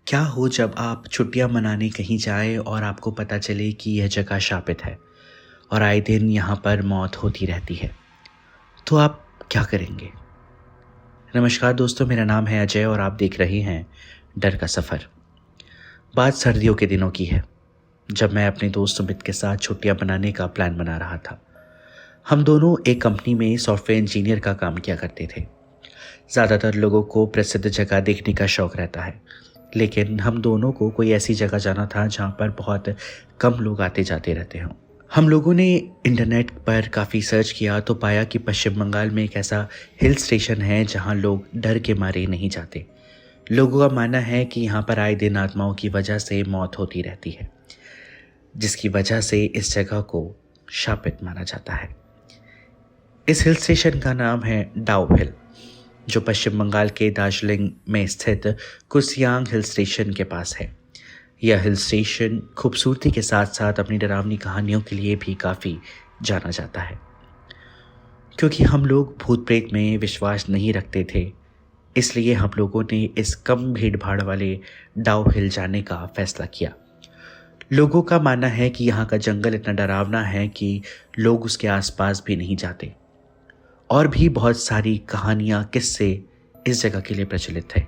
क्या हो जब आप छुट्टियां मनाने कहीं जाएं और आपको पता चले कि यह जगह शापित है और आए दिन यहाँ पर मौत होती रहती है, तो आप क्या करेंगे? नमस्कार दोस्तों, मेरा नाम है अजय और आप देख रहे हैं डर का सफ़र। बात सर्दियों के दिनों की है, जब मैं अपने दोस्त सुमित के साथ छुट्टियां मनाने का प्लान बना रहा था। हम दोनों एक कंपनी में सॉफ्टवेयर इंजीनियर का काम किया करते थे। ज़्यादातर लोगों को प्रसिद्ध जगह देखने का शौक रहता है, लेकिन हम दोनों को कोई ऐसी जगह जाना था जहाँ पर बहुत कम लोग आते जाते रहते हों। हम लोगों ने इंटरनेट पर काफ़ी सर्च किया तो पाया कि पश्चिम बंगाल में एक ऐसा हिल स्टेशन है जहाँ लोग डर के मारे नहीं जाते। लोगों का मानना है कि यहाँ पर आए दिन आत्माओं की वजह से मौत होती रहती है, जिसकी वजह से इस जगह को शापित माना जाता है। इस हिल स्टेशन का नाम है डाउ हिल, जो पश्चिम बंगाल के दार्जिलिंग में स्थित कुर्सियांग हिल स्टेशन के पास है। यह हिल स्टेशन खूबसूरती के साथ साथ अपनी डरावनी कहानियों के लिए भी काफ़ी जाना जाता है। क्योंकि हम लोग भूत प्रेत में विश्वास नहीं रखते थे, इसलिए हम लोगों ने इस कम भीड़ भाड़ वाले डाउ हिल जाने का फैसला किया। लोगों का मानना है कि यहाँ का जंगल इतना डरावना है कि लोग उसके आसपास भी नहीं जाते। और भी बहुत सारी कहानियाँ, किस्से इस जगह के लिए प्रचलित थे,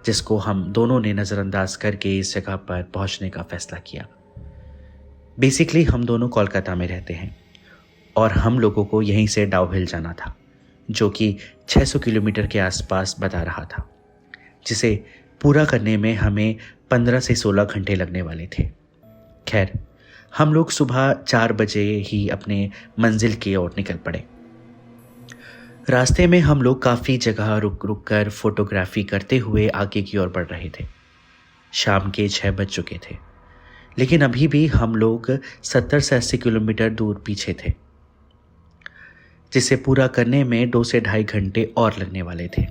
जिसको हम दोनों ने नज़रअंदाज करके इस जगह पर पहुंचने का फैसला किया। बेसिकली हम दोनों कोलकाता में रहते हैं और हम लोगों को यहीं से डाउ हिल जाना था, जो कि 600 किलोमीटर के आसपास बता रहा था, जिसे पूरा करने में हमें 15 से 16 घंटे लगने वाले थे। खैर, हम लोग सुबह 4 बजे ही अपने मंजिल की ओर निकल पड़े। रास्ते में हम लोग काफ़ी जगह रुक रुक कर फोटोग्राफी करते हुए आगे की ओर बढ़ रहे थे। शाम के 6 बज चुके थे, लेकिन अभी भी हम लोग 70 से 80 किलोमीटर दूर पीछे थे, जिसे पूरा करने में 2 से ढाई घंटे और लगने वाले थे।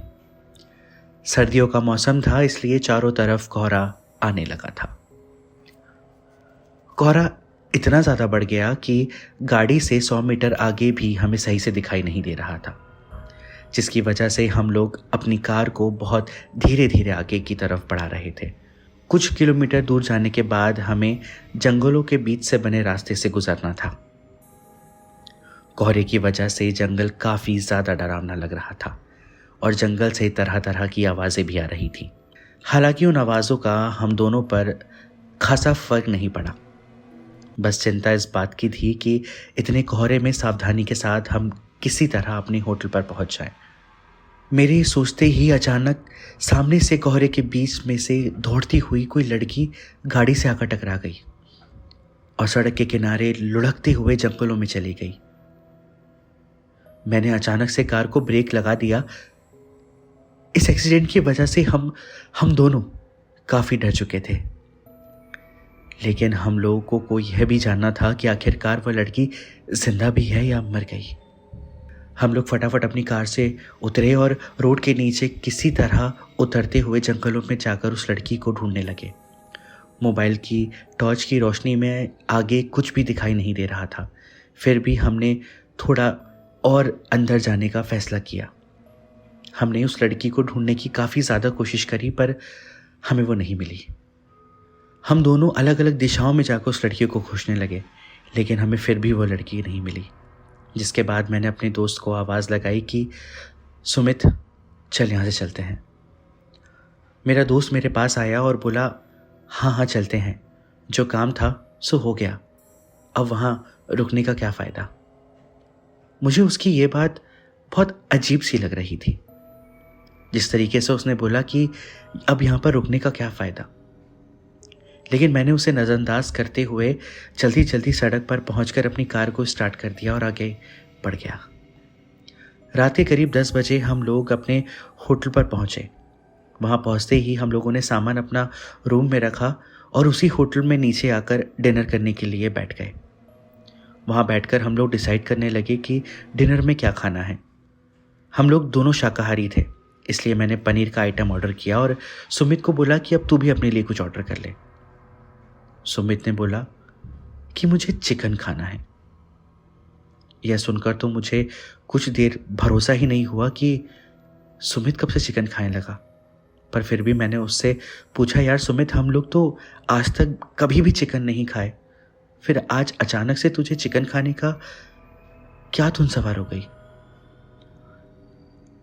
सर्दियों का मौसम था, इसलिए चारों तरफ कोहरा आने लगा था। कोहरा इतना ज़्यादा बढ़ गया कि गाड़ी से 100 मीटर आगे भी हमें सही से दिखाई नहीं दे रहा था, जिसकी वजह से हम लोग अपनी कार को बहुत धीरे धीरे आगे की तरफ बढ़ा रहे थे। कुछ किलोमीटर दूर जाने के बाद हमें जंगलों के बीच से बने रास्ते से गुजरना था। कोहरे की वजह से जंगल काफ़ी ज़्यादा डरावना लग रहा था और जंगल से तरह तरह की आवाज़ें भी आ रही थी। हालांकि उन आवाज़ों का हम दोनों पर खासा फर्क नहीं पड़ा। बस चिंता इस बात की थी कि इतने कोहरे में सावधानी के साथ हम किसी तरह अपने होटल पर पहुंच जाएं। मेरे सोचते ही अचानक सामने से कोहरे के बीच में से दौड़ती हुई कोई लड़की गाड़ी से आकर टकरा गई और सड़क के किनारे लुढ़कते हुए जंगलों में चली गई। मैंने अचानक से कार को ब्रेक लगा दिया। इस एक्सीडेंट की वजह से हम दोनों काफ़ी डर चुके थे, लेकिन हम लोगों को यह भी जानना था कि आखिरकार वह लड़की जिंदा भी है या मर गई। हम लोग फटाफट अपनी कार से उतरे और रोड के नीचे किसी तरह उतरते हुए जंगलों में जाकर उस लड़की को ढूंढने लगे। मोबाइल की टॉर्च की रोशनी में आगे कुछ भी दिखाई नहीं दे रहा था। फिर भी हमने थोड़ा और अंदर जाने का फैसला किया। हमने उस लड़की को ढूंढने की काफ़ी ज़्यादा कोशिश करी, पर हमें वो नहीं मिली। हम दोनों अलग अलग दिशाओं में जाकर उस लड़की को खोजने लगे, लेकिन हमें फिर भी वो लड़की नहीं मिली। जिसके बाद मैंने अपने दोस्त को आवाज़ लगाई कि सुमित, चल यहाँ से चलते हैं। मेरा दोस्त मेरे पास आया और बोला, हाँ हाँ चलते हैं, जो काम था सो हो गया, अब वहाँ रुकने का क्या फ़ायदा। मुझे उसकी ये बात बहुत अजीब सी लग रही थी। जिस तरीके से उसने बोला कि अब यहाँ पर रुकने का क्या फ़ायदा, लेकिन मैंने उसे नज़रअंदाज करते हुए जल्दी जल्दी सड़क पर पहुंचकर अपनी कार को स्टार्ट कर दिया और आगे बढ़ गया। रात के करीब 10 बजे हम लोग अपने होटल पर पहुंचे। वहां पहुंचते ही हम लोगों ने सामान अपना रूम में रखा और उसी होटल में नीचे आकर डिनर करने के लिए बैठ गए। वहां बैठकर हम लोग डिसाइड करने लगे कि डिनर में क्या खाना है। हम लोग दोनों शाकाहारी थे, इसलिए मैंने पनीर का आइटम ऑर्डर किया और सुमित को बोला कि अब तू भी अपने लिए कुछ ऑर्डर कर ले। सुमित ने बोला कि मुझे चिकन खाना है। यह सुनकर तो मुझे कुछ देर भरोसा ही नहीं हुआ कि सुमित कब से चिकन खाने लगा। पर फिर भी मैंने उससे पूछा, यार सुमित, हम लोग तो आज तक कभी भी चिकन नहीं खाए, फिर आज अचानक से तुझे चिकन खाने का क्या धुन सवार हो गई?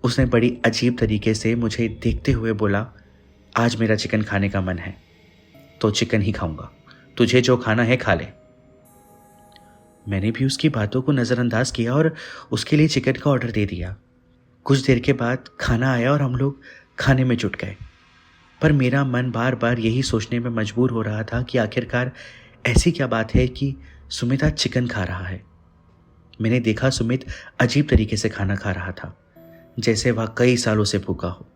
उसने बड़ी अजीब तरीके से मुझे देखते हुए बोला, आज मेरा चिकन खाने का मन है तो चिकन ही खाऊंगा, तुझे जो खाना है खा ले। मैंने भी उसकी बातों को नज़रअंदाज किया और उसके लिए चिकन का ऑर्डर दे दिया। कुछ देर के बाद खाना आया और हम लोग खाने में जुट गए। पर मेरा मन बार बार यही सोचने में मजबूर हो रहा था कि आखिरकार ऐसी क्या बात है कि सुमित आज चिकन खा रहा है। मैंने देखा सुमित अजीब तरीके से खाना खा रहा था, जैसे वह कई सालों से भूखा हो।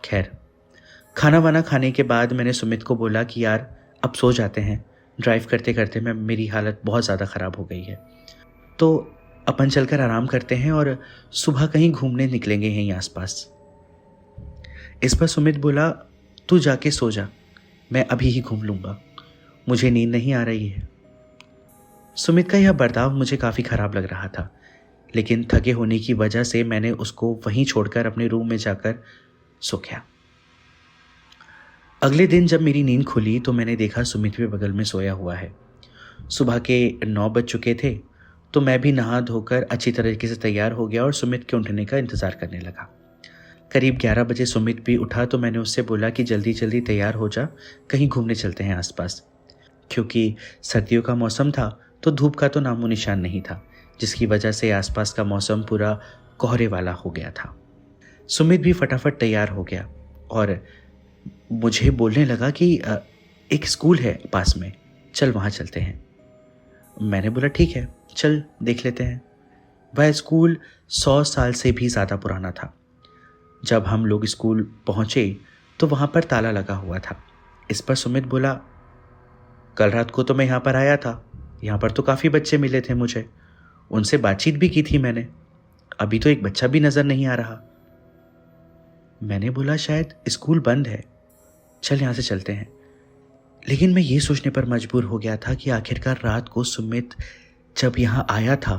खैर, खाना वाना खाने के बाद मैंने सुमित को बोला कि यार अब सो जाते हैं, ड्राइव करते करते मेरी हालत बहुत ज़्यादा ख़राब हो गई है, तो अपन चलकर आराम करते हैं और सुबह कहीं घूमने निकलेंगे यहीं आसपास। इस पर सुमित बोला, तू जाके सो जा, मैं अभी ही घूम लूँगा, मुझे नींद नहीं आ रही है। सुमित का यह बर्ताव मुझे काफ़ी ख़राब लग रहा था, लेकिन थके होने की वजह से मैंने उसको वहीं छोड़कर अपने रूम में जाकर सो गया। अगले दिन जब मेरी नींद खुली तो मैंने देखा सुमित भी बगल में सोया हुआ है। सुबह के 9 बज चुके थे, तो मैं भी नहा धोकर अच्छी तरीके से तैयार हो गया और सुमित के उठने का इंतज़ार करने लगा। करीब 11 बजे सुमित भी उठा तो मैंने उससे बोला कि जल्दी जल्दी तैयार हो जा, कहीं घूमने चलते हैं आसपास। क्योंकि सर्दियों का मौसम था तो धूप का तो नामो निशान नहीं था, जिसकी वजह से आसपास का मौसम पूरा कोहरे वाला हो गया था। सुमित भी फटाफट तैयार हो गया और मुझे बोलने लगा कि एक स्कूल है पास में, चल वहाँ चलते हैं। मैंने बोला ठीक है, चल देख लेते हैं। वह स्कूल 100 साल से भी ज़्यादा पुराना था। जब हम लोग स्कूल पहुँचे तो वहाँ पर ताला लगा हुआ था। इस पर सुमित बोला, कल रात को तो मैं यहाँ पर आया था, यहाँ पर तो काफ़ी बच्चे मिले थे मुझे, उनसे बातचीत भी की थी मैंने, अभी तो एक बच्चा भी नज़र नहीं आ रहा। मैंने बोला शायद स्कूल बंद है, चल यहाँ से चलते हैं। लेकिन मैं ये सोचने पर मजबूर हो गया था कि आखिरकार रात को सुमित जब यहाँ आया था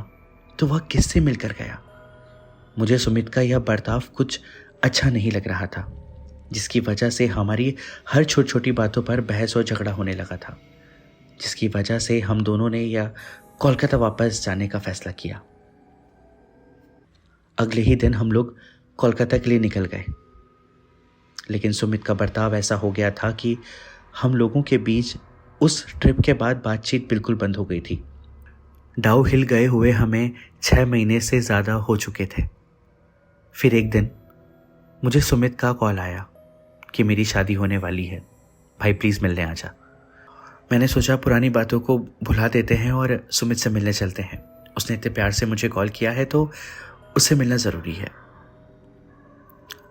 तो वह किससे मिलकर गया। मुझे सुमित का यह बर्ताव कुछ अच्छा नहीं लग रहा था, जिसकी वजह से हमारी हर छोटी छोटी बातों पर बहस और झगड़ा होने लगा था, जिसकी वजह से हम दोनों ने यह कोलकाता वापस जाने का फैसला किया। अगले ही दिन हम लोग कोलकाता के लिए निकल गए। लेकिन सुमित का बर्ताव ऐसा हो गया था कि हम लोगों के बीच उस ट्रिप के बाद बातचीत बिल्कुल बंद हो गई थी। डाउ हिल गए हुए हमें 6 महीने से ज़्यादा हो चुके थे। फिर एक दिन मुझे सुमित का कॉल आया कि मेरी शादी होने वाली है, भाई प्लीज़ मिलने आ जा। मैंने सोचा पुरानी बातों को भुला देते हैं और सुमित से मिलने चलते हैं। उसने इतने प्यार से मुझे कॉल किया है तो उससे मिलना ज़रूरी है।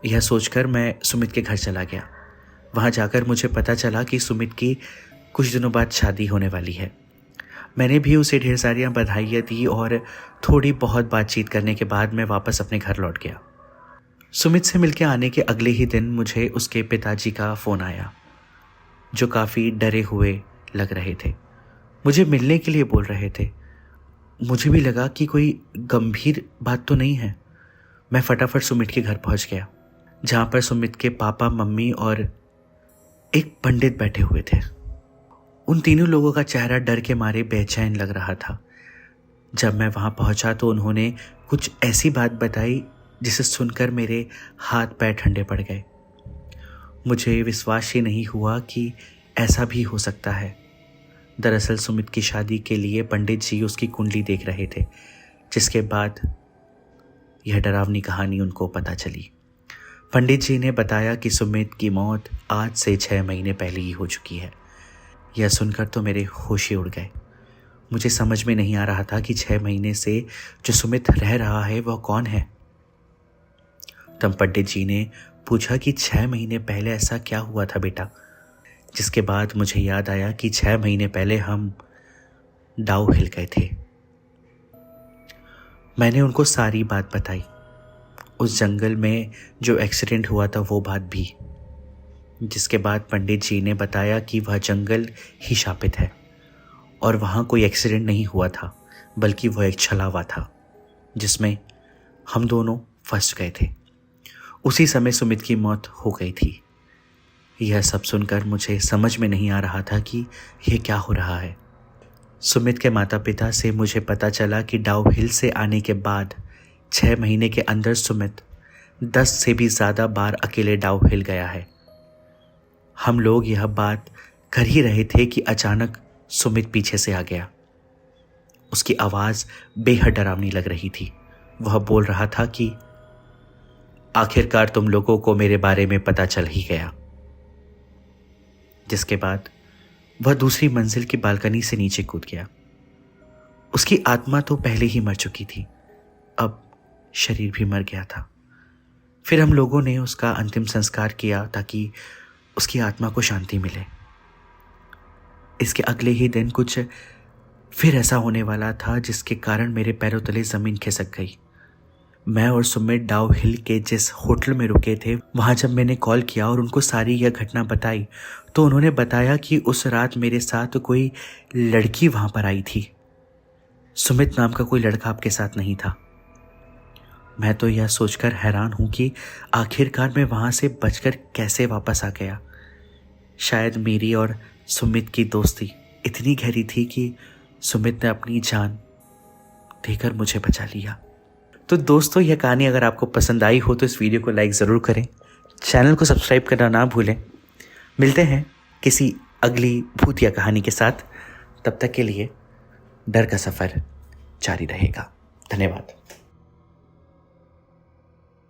यह सोचकर मैं सुमित के घर चला गया। वहाँ जाकर मुझे पता चला कि सुमित की कुछ दिनों बाद शादी होने वाली है। मैंने भी उसे ढेर सारी बधाइयाँ दी और थोड़ी बहुत बातचीत करने के बाद मैं वापस अपने घर लौट गया। सुमित से मिलके आने के अगले ही दिन मुझे उसके पिताजी का फ़ोन आया, जो काफ़ी डरे हुए लग रहे थे। मुझे मिलने के लिए बोल रहे थे। मुझे भी लगा कि कोई गंभीर बात तो नहीं है। मैं फटाफट सुमित के घर पहुंच गया, जहाँ पर सुमित के पापा, मम्मी और एक पंडित बैठे हुए थे। उन तीनों लोगों का चेहरा डर के मारे बेचैन लग रहा था। जब मैं वहाँ पहुँचा तो उन्होंने कुछ ऐसी बात बताई जिसे सुनकर मेरे हाथ पैर ठंडे पड़ गए। मुझे विश्वास ही नहीं हुआ कि ऐसा भी हो सकता है। दरअसल सुमित की शादी के लिए पंडित जी उसकी कुंडली देख रहे थे, जिसके बाद यह डरावनी कहानी उनको पता चली। पंडित जी ने बताया कि सुमित की मौत आज से 6 महीने पहले ही हो चुकी है। यह सुनकर तो मेरे होश ही उड़ गए। मुझे समझ में नहीं आ रहा था कि 6 महीने से जो सुमित रह रहा है वह कौन है। तब पंडित जी ने पूछा कि 6 महीने पहले ऐसा क्या हुआ था बेटा, जिसके बाद मुझे याद आया कि 6 महीने पहले हम डाउ हिल गए थे। मैंने उनको सारी बात बताई, उस जंगल में जो एक्सीडेंट हुआ था वो बात भी, जिसके बाद पंडित जी ने बताया कि वह जंगल ही शापित है और वहाँ कोई एक्सीडेंट नहीं हुआ था, बल्कि वह एक छलावा था जिसमें हम दोनों फंस गए थे। उसी समय सुमित की मौत हो गई थी। यह सब सुनकर मुझे समझ में नहीं आ रहा था कि यह क्या हो रहा है। सुमित के माता पिता से मुझे पता चला कि डाउ हिल से आने के बाद 6 महीने के अंदर सुमित 10 से भी ज़्यादा बार अकेले डाउ हिल गया है। हम लोग यह बात कर ही रहे थे कि अचानक सुमित पीछे से आ गया। उसकी आवाज़ बेहद डरावनी लग रही थी। वह बोल रहा था कि आखिरकार तुम लोगों को मेरे बारे में पता चल ही गया। जिसके बाद वह दूसरी मंजिल की बालकनी से नीचे कूद गया। उसकी आत्मा तो पहले ही मर चुकी थी, अब शरीर भी मर गया था। फिर हम लोगों ने उसका अंतिम संस्कार किया ताकि उसकी आत्मा को शांति मिले। इसके अगले ही दिन कुछ फिर ऐसा होने वाला था जिसके कारण मेरे पैरों तले ज़मीन खिसक गई। मैं और सुमित डाउ हिल के जिस होटल में रुके थे, वहाँ जब मैंने कॉल किया और उनको सारी यह घटना बताई तो उन्होंने बताया कि उस रात मेरे साथ कोई लड़की वहाँ पर आई थी। सुमित नाम का कोई लड़का आपके साथ नहीं था। मैं तो यह सोचकर हैरान हूँ कि आखिरकार मैं वहाँ से बचकर कैसे वापस आ गया। शायद मेरी और सुमित की दोस्ती इतनी गहरी थी कि सुमित ने अपनी जान देकर मुझे बचा लिया। तो दोस्तों, यह कहानी अगर आपको पसंद आई हो तो इस वीडियो को लाइक ज़रूर करें, चैनल को सब्सक्राइब करना ना भूलें। मिलते हैं किसी अगली भूतिया कहानी के साथ। तब तक के लिए डर का सफ़र जारी रहेगा। धन्यवाद।